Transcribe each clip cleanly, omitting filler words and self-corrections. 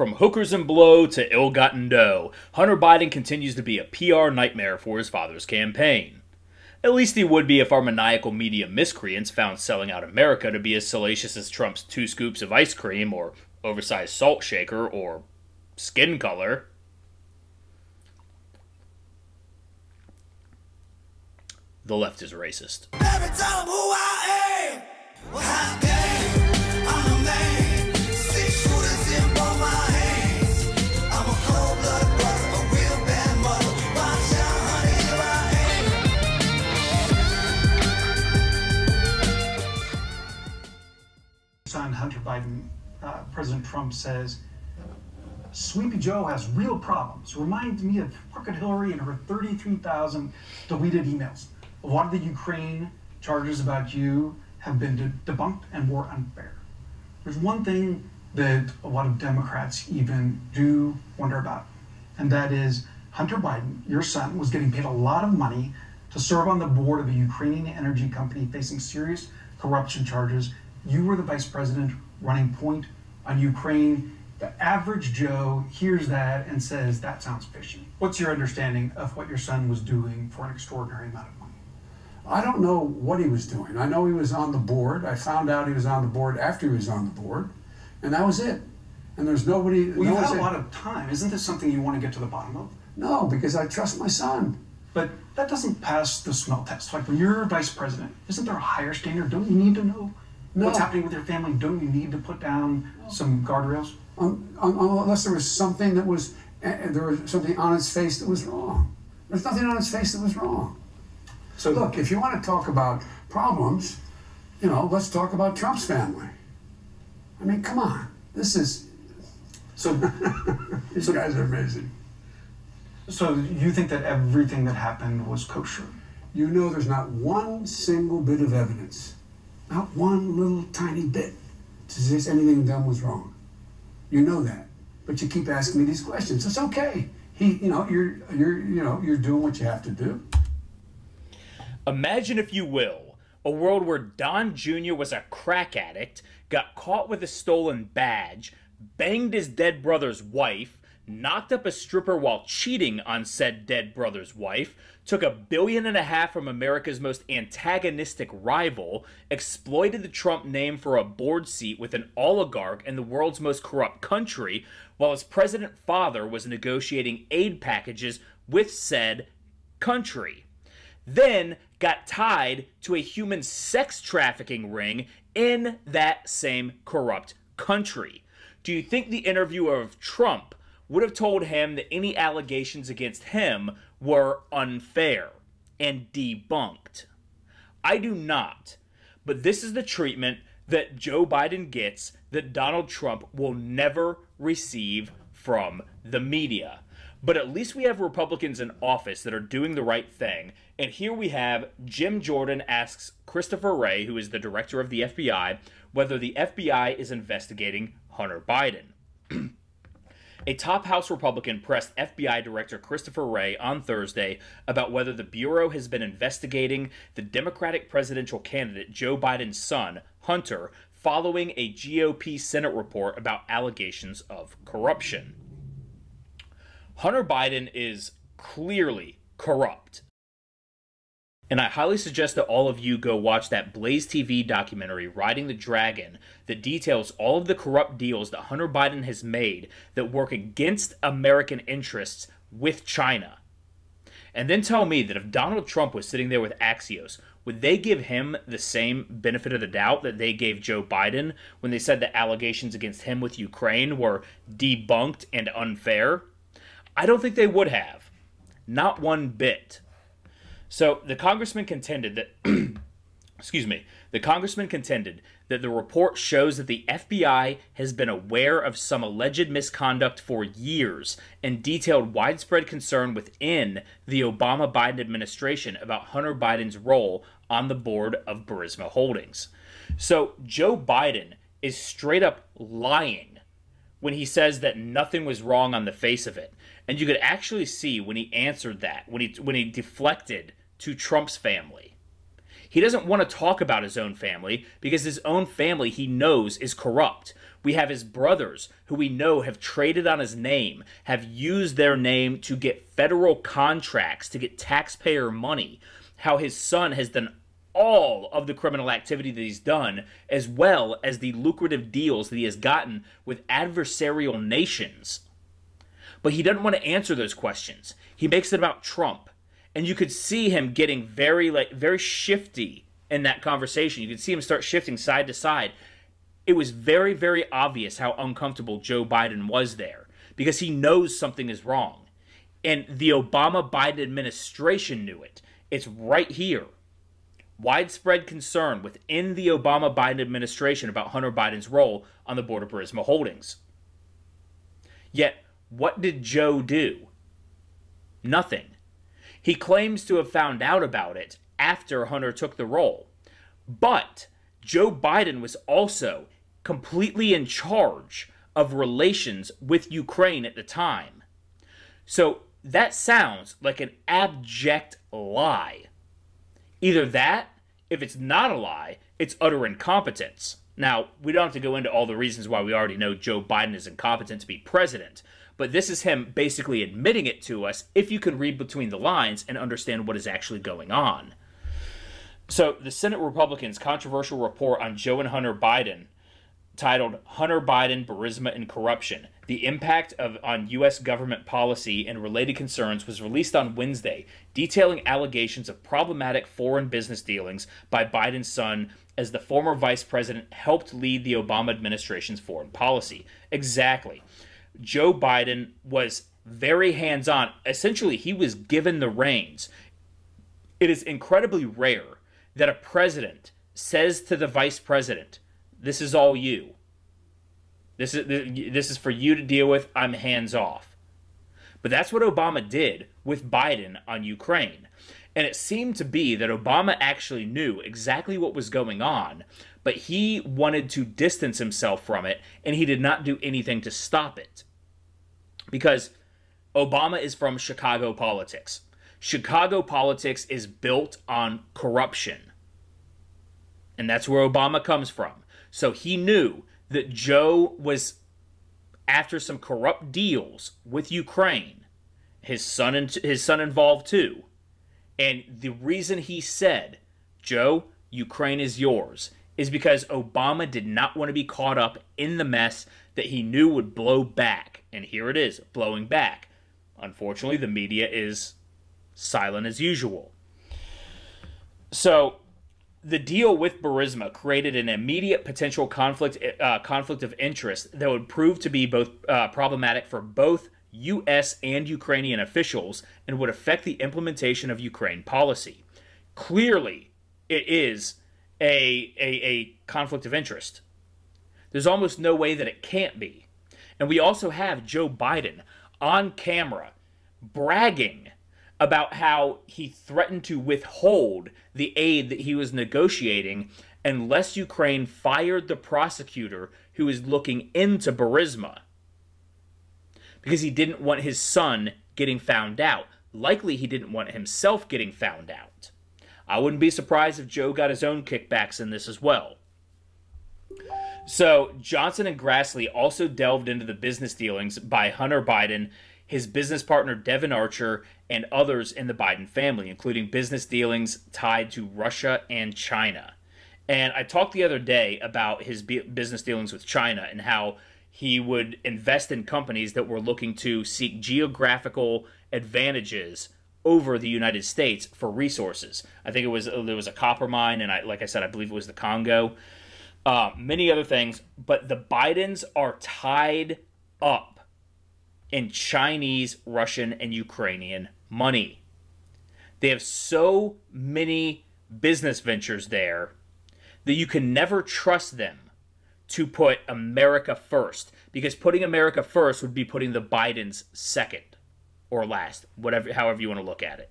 From hookers and blow to ill-gotten dough, Hunter Biden continues to be a PR nightmare for his father's campaign. At least he would be if our maniacal media miscreants found selling out America to be as salacious as Trump's 2 scoops of ice cream, or oversized salt shaker, or skin color. The left is racist. Never tell them who I am. Well, I came. I'm a man. 6 shooters in both my hands. I'm a cold-blooded brother, a real bad mother. Watch out, honey, here I am. Son Hunter Biden, President Trump says, Sleepy Joe has real problems. Reminds me of Crooked Hillary and her 33,000 deleted emails. A lot of the Ukraine charges about you have been debunked and more unfair. There's one thing that a lot of Democrats even do wonder about, and that is Hunter Biden, your son, was getting paid a lot of money to serve on the board of a Ukrainian energy company facing serious corruption charges. You were the vice president running point on Ukraine. The average Joe hears that and says, that sounds fishy. What's your understanding of what your son was doing for an extraordinary amount of money? I don't know what he was doing. I know he was on the board. I found out he was on the board after he was on the board, and that was it. And there's nobody... Well, you've had a lot of time. Isn't this something you want to get to the bottom of? No, because I trust my son. But that doesn't pass the smell test. Like, when you're vice president, isn't there a higher standard? Don't you need to know what's happening with your family? Don't you need to put down some guardrails? Unless there was something that was... there was something on its face that was wrong. There's nothing on its face that was wrong. So look, if you want to talk about problems, you know, let's talk about Trump's family. I mean, come on. This is... So... These guys are amazing. So you think that everything that happened was kosher? You know there's not one single bit of evidence, not one little tiny bit, to suggest anything done was wrong. You know that. But you keep asking me these questions. It's okay. You're doing what you have to do. Imagine, if you will, a world where Don Jr. was a crack addict, got caught with a stolen badge, banged his dead brother's wife, knocked up a stripper while cheating on said dead brother's wife, took $1.5 billion from America's most antagonistic rival, exploited the Trump name for a board seat with an oligarch in the world's most corrupt country, while his president father was negotiating aid packages with said country. Then got tied to a human sex trafficking ring in that same corrupt country. Do you think the interviewer of Trump would have told him that any allegations against him were unfair and debunked? I do not. But this is the treatment that Joe Biden gets that Donald Trump will never receive from the media. But at least we have Republicans in office that are doing the right thing. And here we have Jim Jordan asks Christopher Wray, who is the director of the FBI, whether the FBI is investigating Hunter Biden. A top House Republican pressed FBI Director Christopher Wray on Thursday about whether the Bureau has been investigating the Democratic presidential candidate Joe Biden's son, Hunter, following a GOP Senate report about allegations of corruption. Hunter Biden is clearly corrupt. And I highly suggest that all of you go watch that Blaze TV documentary, Riding the Dragon, that details all of the corrupt deals that Hunter Biden has made that work against American interests with China. And then tell me that if Donald Trump was sitting there with Axios, would they give him the same benefit of the doubt that they gave Joe Biden when they said that allegations against him with Ukraine were debunked and unfair? I don't think they would have. Not one bit. So the congressman contended that, the congressman contended that the report shows that the FBI has been aware of some alleged misconduct for years and detailed widespread concern within the Obama-Biden administration about Hunter Biden's role on the board of Burisma Holdings. So Joe Biden is straight up lying when he says that nothing was wrong on the face of it. And you could actually see when he answered that, when he deflected to Trump's family. He doesn't want to talk about his own family because his own family he knows is corrupt. We have his brothers, who we know have traded on his name, have used their name to get federal contracts, to get taxpayer money. How his son has done all of the criminal activity that he's done, as well as the lucrative deals that he has gotten with adversarial nations. But he doesn't want to answer those questions. He makes it about Trump. And you could see him getting very shifty in that conversation. You could see him start shifting side to side. It was very, very obvious how uncomfortable Joe Biden was there because he knows something is wrong. And the Obama-Biden administration knew it. It's right here. Widespread concern within the Obama-Biden administration about Hunter Biden's role on the board of Burisma Holdings. Yet, what did Joe do? Nothing. He claims to have found out about it after Hunter took the role. But Joe Biden was also completely in charge of relations with Ukraine at the time. So that sounds like an abject lie. Either that, if it's not a lie, it's utter incompetence. Now, we don't have to go into all the reasons why we already know Joe Biden is incompetent to be president, but this is him basically admitting it to us if you can read between the lines and understand what is actually going on. So, the Senate Republicans' controversial report on Joe and Hunter Biden, titled Hunter Biden, Burisma, and Corruption, the Impact on U.S. Government Policy and Related Concerns, was released on Wednesday, detailing allegations of problematic foreign business dealings by Biden's son as the former vice president helped lead the Obama administration's foreign policy. Exactly. Joe Biden was very hands-on. Essentially, he was given the reins. It is incredibly rare that a president says to the vice president, "This is all you. This is for you to deal with. I'm hands off." But that's what Obama did with Biden on Ukraine. And it seemed to be that Obama actually knew exactly what was going on, but he wanted to distance himself from it, and he did not do anything to stop it. Because Obama is from Chicago politics. Chicago politics is built on corruption. And that's where Obama comes from. So he knew that Joe was after some corrupt deals with Ukraine. His son involved too. And the reason he said, "Joe, Ukraine is yours," is because Obama did not want to be caught up in the mess that he knew would blow back. And here it is, blowing back. Unfortunately, the media is silent as usual. So the deal with Burisma created an immediate potential conflict of interest that would prove to be both problematic for both U.S. and Ukrainian officials and would affect the implementation of Ukraine policy. Clearly, it is a conflict of interest. There's almost no way that it can't be. And we also have Joe Biden on camera bragging about how he threatened to withhold the aid that he was negotiating unless Ukraine fired the prosecutor who is looking into Burisma. Because he didn't want his son getting found out. Likely he didn't want himself getting found out. I wouldn't be surprised if Joe got his own kickbacks in this as well. So Johnson and Grassley also delved into the business dealings by Hunter Biden, his business partner Devin Archer, and others in the Biden family, including business dealings tied to Russia and China. And I talked the other day about his business dealings with China and how he would invest in companies that were looking to seek geographical advantages over the United States for resources. I think there was a copper mine, and like I said, I believe it was the Congo. Many other things, but the Bidens are tied up in Chinese, Russian, and Ukrainian money. They have so many business ventures there that you can never trust them to put America first, because putting America first would be putting the Bidens second or last, however you want to look at it.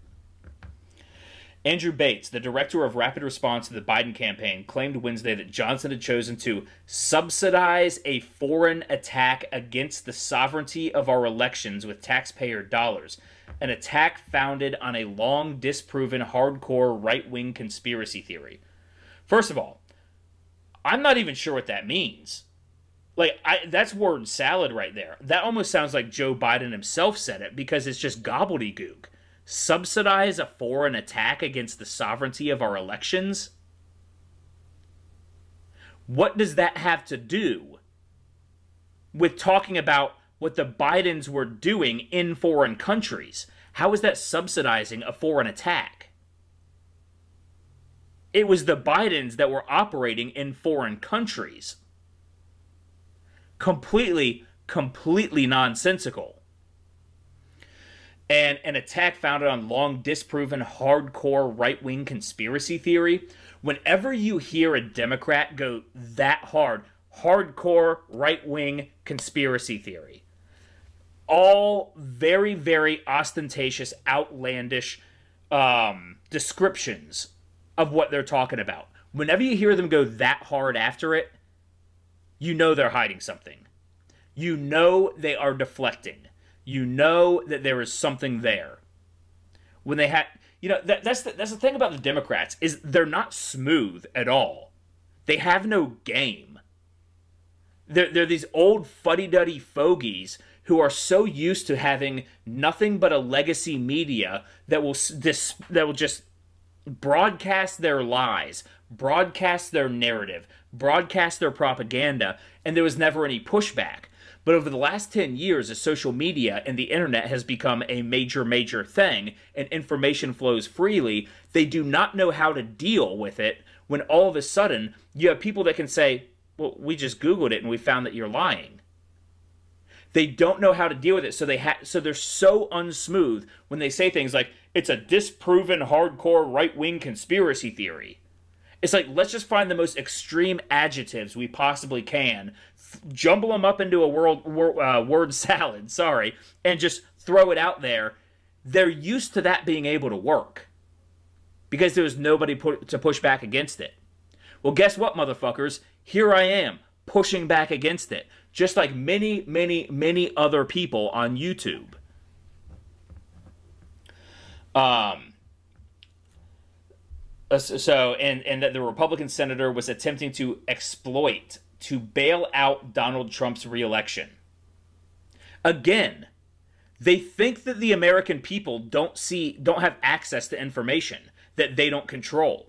Andrew Bates, the director of rapid response to the Biden campaign, claimed Wednesday that Johnson had chosen to subsidize a foreign attack against the sovereignty of our elections with taxpayer dollars. an attack founded on a long disproven hardcore right-wing conspiracy theory. First of all, I'm not even sure what that means. Like, that's word salad right there. That almost sounds like Joe Biden himself said it, because it's just gobbledygook. Subsidize a foreign attack against the sovereignty of our elections? What does that have to do with talking about what the Bidens were doing in foreign countries? How is that subsidizing a foreign attack? It was the Bidens that were operating in foreign countries. Completely nonsensical. And an attack founded on long disproven hardcore right-wing conspiracy theory. Whenever you hear a Democrat go that hard, hardcore right-wing conspiracy theory, all very, very ostentatious, outlandish descriptions of what they're talking about. Whenever you hear them go that hard after it, you know they're hiding something. You know they are deflecting. You know that there is something there. When they have, that's the thing about the Democrats, is they're not smooth at all. They have no game. They're these old fuddy-duddy fogies who are so used to having nothing but a legacy media that will just broadcast their lies, broadcast their narrative, broadcast their propaganda, and there was never any pushback. But over the last 10 years, as social media and the internet has become a major thing, and information flows freely, they do not know how to deal with it when all of a sudden you have people that can say, well, we just Googled it and we found that you're lying. They don't know how to deal with it, so they're so unsmooth when they say things like, it's a disproven hardcore right-wing conspiracy theory. It's like, let's just find the most extreme adjectives we possibly can, jumble them up into a word salad, and just throw it out there. They're used to that being able to work because there was nobody to push back against it. Well, guess what, motherfuckers? Here I am, pushing back against it, just like many other people on YouTube. And that the Republican senator was attempting to exploit to bail out Donald Trump's reelection. Again, they think that the American people don't have access to information that they don't control.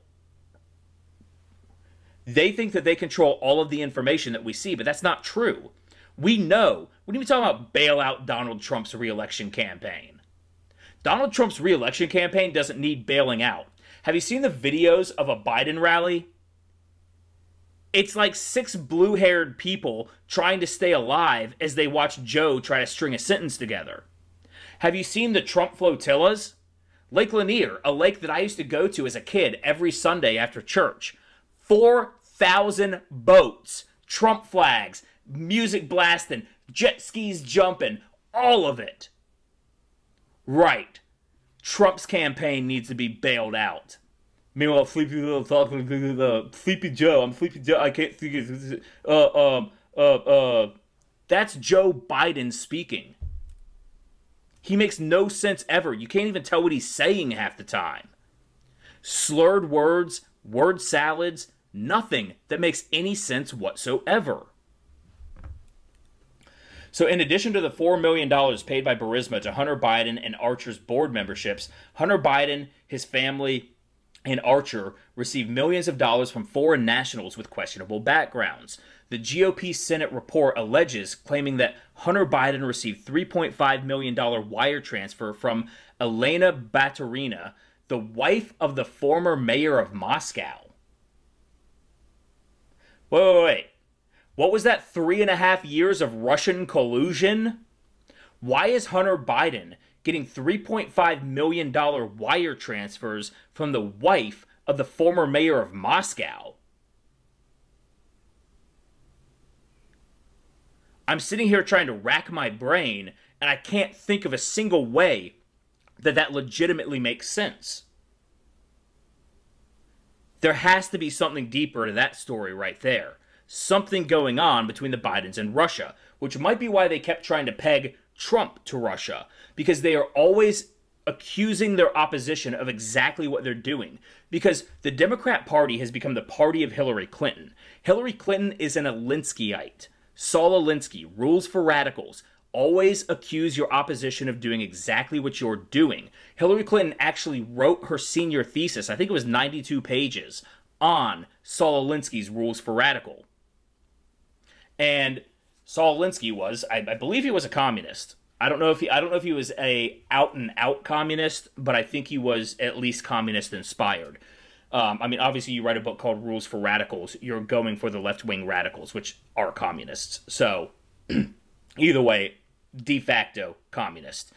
They think that they control all of the information that we see, but that's not true. We know. What are you talking about, bail out Donald Trump's reelection campaign? Donald Trump's reelection campaign doesn't need bailing out. Have you seen the videos of a Biden rally? It's like 6 blue-haired people trying to stay alive as they watch Joe try to string a sentence together. Have you seen the Trump flotillas? Lake Lanier, a lake that I used to go to as a kid every Sunday after church. 4,000 boats, Trump flags, music blasting, jet skis jumping, all of it. Right. Trump's campaign needs to be bailed out. Meanwhile, Sleepy Joe, I'm Sleepy Joe, I can't think that's Joe Biden speaking. He makes no sense ever. You can't even tell what he's saying half the time. Slurred words, word salads, nothing that makes any sense whatsoever. So in addition to the $4 million paid by Burisma to Hunter Biden and Archer's board memberships, Hunter Biden, his family, and Archer received millions of dollars from foreign nationals with questionable backgrounds. The GOP Senate report alleges, claiming that Hunter Biden received $3.5 million wire transfer from Elena Baturina, the wife of the former mayor of Moscow. Wait. What was that 3.5 years of Russian collusion? Why is Hunter Biden getting $3.5 million wire transfers from the wife of the former mayor of Moscow? I'm sitting here trying to rack my brain, and I can't think of a single way that legitimately makes sense. There has to be something deeper to that story right there. Something going on between the Bidens and Russia, which might be why they kept trying to peg Trump to Russia, because they are always accusing their opposition of exactly what they're doing. Because the Democrat Party has become the party of Hillary Clinton. Hillary Clinton is an Alinskyite. Saul Alinsky, rules for radicals. Always accuse your opposition of doing exactly what you're doing. Hillary Clinton actually wrote her senior thesis, I think it was 92 pages, on Saul Alinsky's rules for radical. And Saul Alinsky was, I believe he was a communist. I don't know if he was a out and out communist, but I think he was at least communist inspired. I mean, obviously, you write a book called Rules for Radicals. You're going for the left-wing radicals, which are communists. So, either way, de facto communist.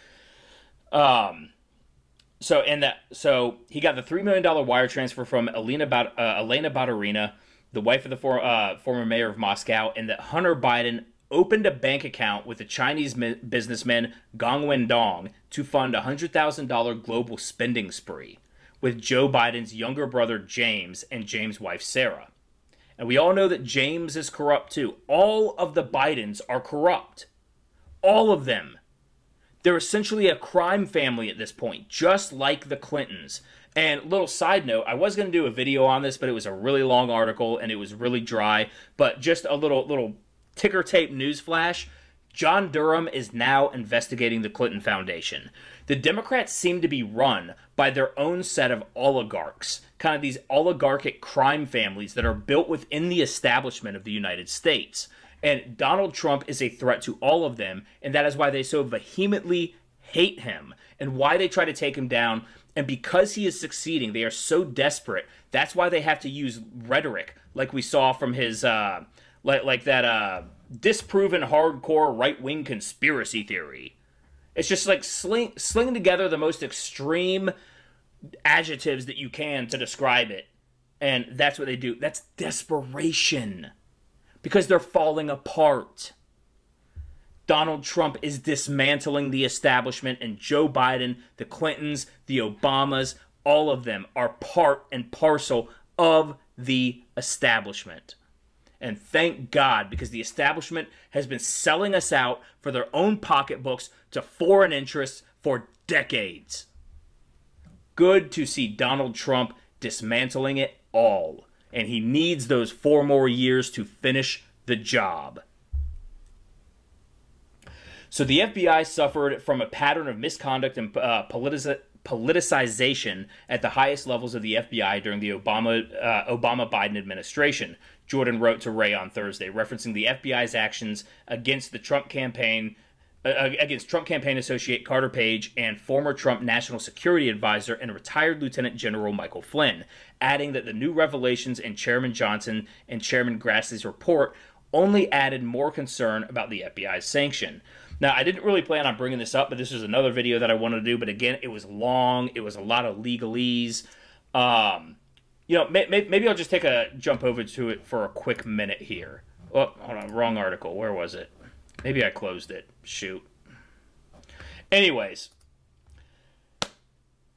So he got the $3 million wire transfer from Elena Baturina, the wife of the former mayor of Moscow, and that Hunter Biden opened a bank account with the Chinese businessman Gong Wendong to fund a $100,000 global spending spree with Joe Biden's younger brother James and James' wife Sarah. And we all know that James is corrupt too. All of the Bidens are corrupt. All of them. They're essentially a crime family at this point, just like the Clintons. And little side note, I was going to do a video on this, but it was a really long article and it was really dry. But just a little ticker tape news flash. John Durham is now investigating the Clinton Foundation. The Democrats seem to be run by their own set of oligarchs, kind of these oligarchic crime families that are built within the establishment of the United States. And Donald Trump is a threat to all of them, and that is why they so vehemently hate him and why they try to take him down. And because he is succeeding, they are so desperate. That's why they have to use rhetoric like we saw from his like that disproven hardcore right-wing conspiracy theory. It's just like slinging together the most extreme adjectives that you can to describe it. And that's what they do. That's desperation. Because they're falling apart. Donald Trump is dismantling the establishment, and Joe Biden, the Clintons, the Obamas, all of them are part and parcel of the establishment. And thank God, because the establishment has been selling us out for their own pocketbooks to foreign interests for decades. Good to see Donald Trump dismantling it all. And he needs those 4 more years to finish the job. So the FBI suffered from a pattern of misconduct and politicization at the highest levels of the FBI during the Obama-Biden administration, Jordan wrote to Ray on Thursday, referencing the FBI's actions against the Trump campaign associate Carter Page and former Trump National Security Advisor and retired Lieutenant General Michael Flynn, adding that the new revelations in Chairman Johnson and Chairman Grassley's report only added more concern about the FBI's sanction. Now, I didn't really plan on bringing this up, but this was another video that I wanted to do. But again, it was long. It was a lot of legalese. You know, maybe I'll just take a jump over to it for a quick minute here. Oh, hold on. Wrong article. Where was it? Maybe I closed it. Shoot. Anyways,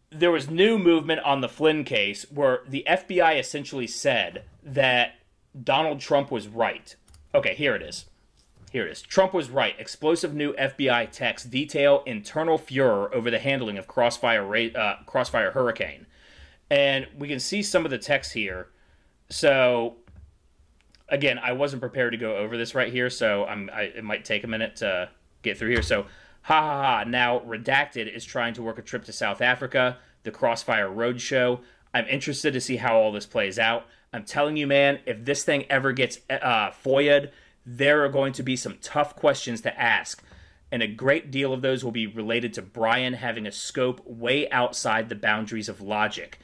there was new movement on the Flynn case where the FBI essentially said that Donald Trump was right. Okay, here it is. Here it is. Trump was right. Explosive new FBI texts detail internal furor over the handling of Crossfire Hurricane. And we can see some of the text here. So, again, I wasn't prepared to go over this right here, so it might take a minute to get through here. So, now Redacted is trying to work a trip to South Africa, the Crossfire Roadshow. I'm interested to see how all this plays out. I'm telling you, man, if this thing ever gets FOIA'd, there are going to be some tough questions to ask. And a great deal of those will be related to Brian having a scope way outside the boundaries of logic.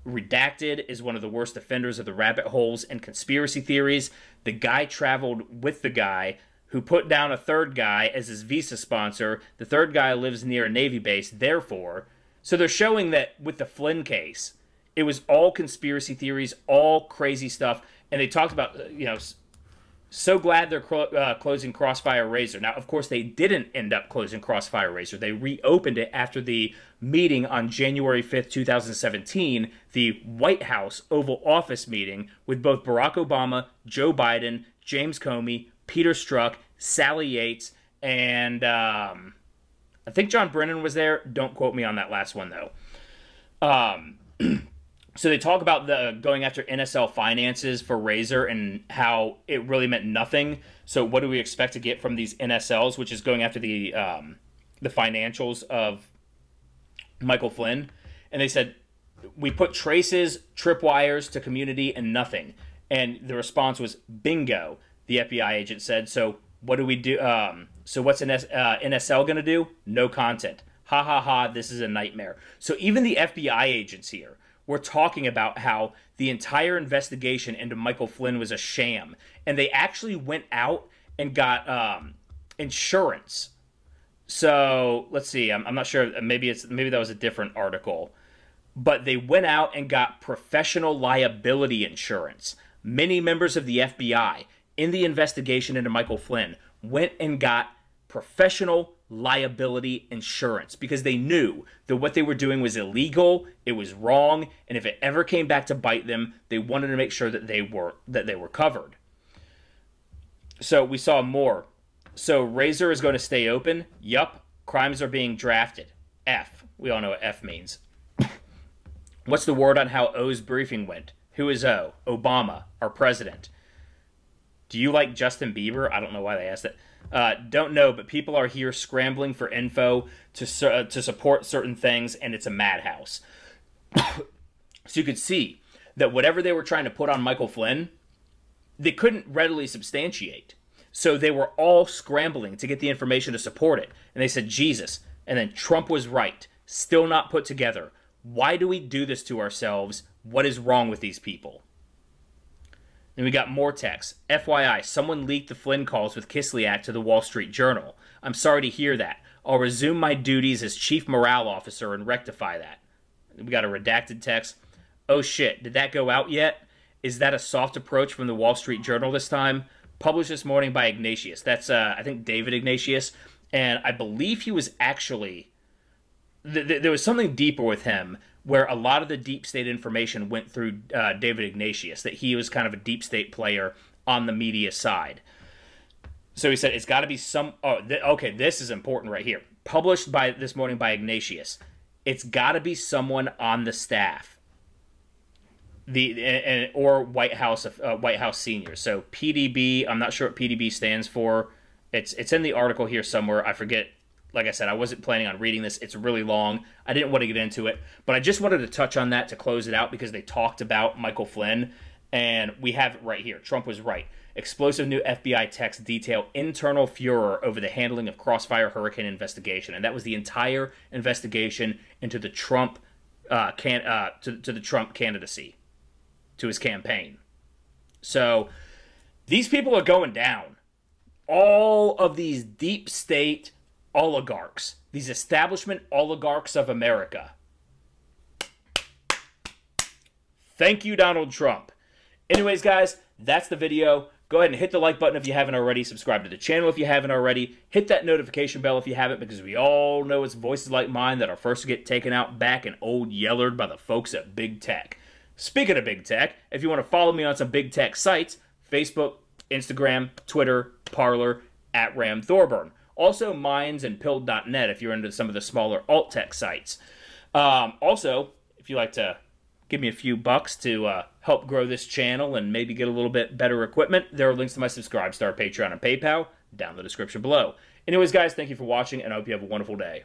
Redacted is one of the worst offenders of the rabbit holes and conspiracy theories. The guy traveled with the guy who put down a third guy as his visa sponsor. The third guy lives near a Navy base, therefore. So they're showing that with the Flynn case, it was all conspiracy theories, all crazy stuff. And they talked about, you know, so glad they're closing Crossfire Razor. Now, of course, they didn't end up closing Crossfire Razor. They reopened it after the meeting on January 5th, 2017, the White House Oval Office meeting with both Barack Obama, Joe Biden, James Comey, Peter Strzok, Sally Yates, and I think John Brennan was there. Don't quote me on that last one, though. So they talk about the going after NSL finances for Razor and how it really meant nothing. So what do we expect to get from these NSLs, which is going after the financials of Michael Flynn? And they said, we put traces, tripwires to community and nothing. And the response was, bingo, the FBI agent said. So what do we do? So what's NSL going to do? No content. Ha ha ha, this is a nightmare. So even the FBI agents here were talking about how the entire investigation into Michael Flynn was a sham. And they actually went out and got insurance. So let's see. I'm not sure. Maybe that was a different article. But they went out and got professional liability insurance. Many members of the FBI in the investigation into Michael Flynn went and got professional liability insurance because they knew that what they were doing was illegal, it was wrong, and if it ever came back to bite them, they wanted to make sure that they were covered. So we saw more. So Razor is going to stay open. Yup. Crimes are being drafted. F. We all know what F means. What's the word on how O's briefing went? Who is O? Obama, our president. Do you like Justin Bieber? I don't know why they asked that. Don't know, but people are here scrambling for info to support certain things, and it's a madhouse. So you could see that whatever they were trying to put on Michael Flynn, they couldn't readily substantiate. So they were all scrambling to get the information to support it. And they said, Jesus. And then Trump was right. Still not put together. Why do we do this to ourselves? What is wrong with these people? Then we got more text. FYI, someone leaked the Flynn calls with Kislyak to the Wall Street Journal. I'm sorry to hear that. I'll resume my duties as chief morale officer and rectify that. We got a redacted text. Oh shit, did that go out yet? Is that a soft approach from the Wall Street Journal this time? Published this morning by Ignatius. That's, I think, David Ignatius. And I believe he was actually... There was something deeper with him where a lot of the deep state information went through David Ignatius, that he was kind of a deep state player on the media side. So he said, it's got to be some... okay, this is important right here. Published this morning by Ignatius. It's got to be someone on the staff. Or White House seniors. So PDB, I'm not sure what PDB stands for. It's in the article here somewhere. I forget. Like I said, I wasn't planning on reading this. It's really long. I didn't want to get into it. But I just wanted to touch on that to close it out because they talked about Michael Flynn. And we have it right here. Trump was right. Explosive new FBI texts detail internal furor over the handling of Crossfire Hurricane investigation. And that was the entire investigation into the Trump to the Trump candidacy, to his campaign. So these people are going down. All of these deep state oligarchs, these establishment oligarchs of America. Thank you, Donald Trump. Anyways, guys, that's the video. Go ahead and hit the like button if you haven't already. Subscribe to the channel if you haven't already. Hit that notification bell if you haven't, because we all know it's voices like mine that are first to get taken out back and old yellered by the folks at Big Tech. Speaking of Big Tech, if you want to follow me on some Big Tech sites, Facebook, Instagram, Twitter, Parler, at Ram Thorburn. Also, Minds and Pilled.net if you're into some of the smaller alt-tech sites. Also, if you'd like to give me a few bucks to help grow this channel and maybe get a little bit better equipment, there are links to my Subscribe Star, Patreon, and PayPal down in the description below. Anyways, guys, thank you for watching, and I hope you have a wonderful day.